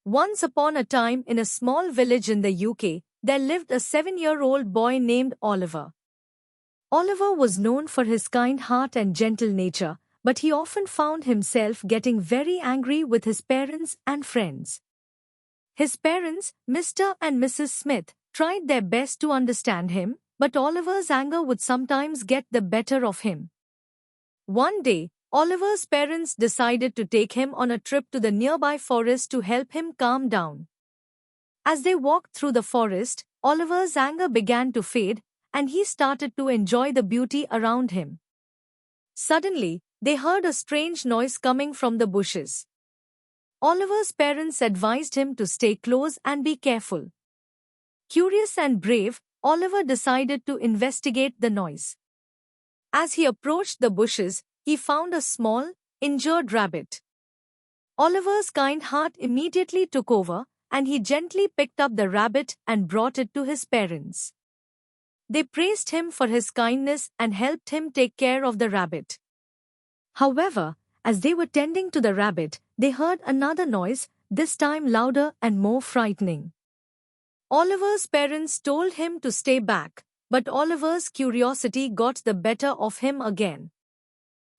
Once upon a time in a small village in the UK, there lived a 7-year-old boy named Oliver. Oliver was known for his kind heart and gentle nature, but he often found himself getting very angry with his parents and friends. His parents, Mr. and Mrs. Smith, tried their best to understand him, but Oliver's anger would sometimes get the better of him. One day, Oliver's parents decided to take him on a trip to the nearby forest to help him calm down. As they walked through the forest, Oliver's anger began to fade, and he started to enjoy the beauty around him. Suddenly, they heard a strange noise coming from the bushes. Oliver's parents advised him to stay close and be careful. Curious and brave, Oliver decided to investigate the noise. As he approached the bushes, he found a small, injured rabbit. Oliver's kind heart immediately took over, and he gently picked up the rabbit and brought it to his parents. They praised him for his kindness and helped him take care of the rabbit. However, as they were tending to the rabbit, they heard another noise, this time louder and more frightening. Oliver's parents told him to stay back, but Oliver's curiosity got the better of him again.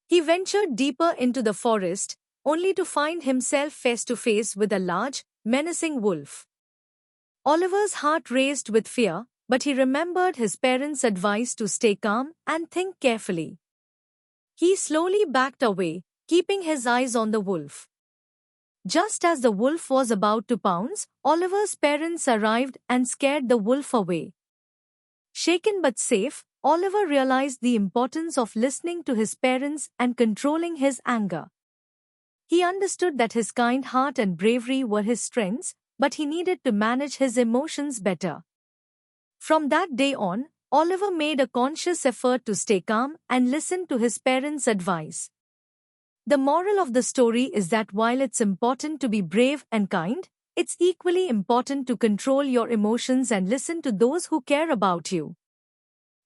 He ventured deeper into the forest, only to find himself face to face with a large, menacing wolf. Oliver's heart raced with fear, but he remembered his parents' advice to stay calm and think carefully. He slowly backed away, keeping his eyes on the wolf. Just as the wolf was about to pounce, Oliver's parents arrived and scared the wolf away. Shaken but safe, Oliver realized the importance of listening to his parents and controlling his anger. He understood that his kind heart and bravery were his strengths, but he needed to manage his emotions better. From that day on, Oliver made a conscious effort to stay calm and listen to his parents' advice. The moral of the story is that while it's important to be brave and kind, it's equally important to control your emotions and listen to those who care about you.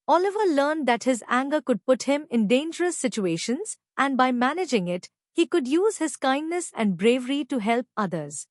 Oliver learned that his anger could put him in dangerous situations, and by managing it, he could use his kindness and bravery to help others.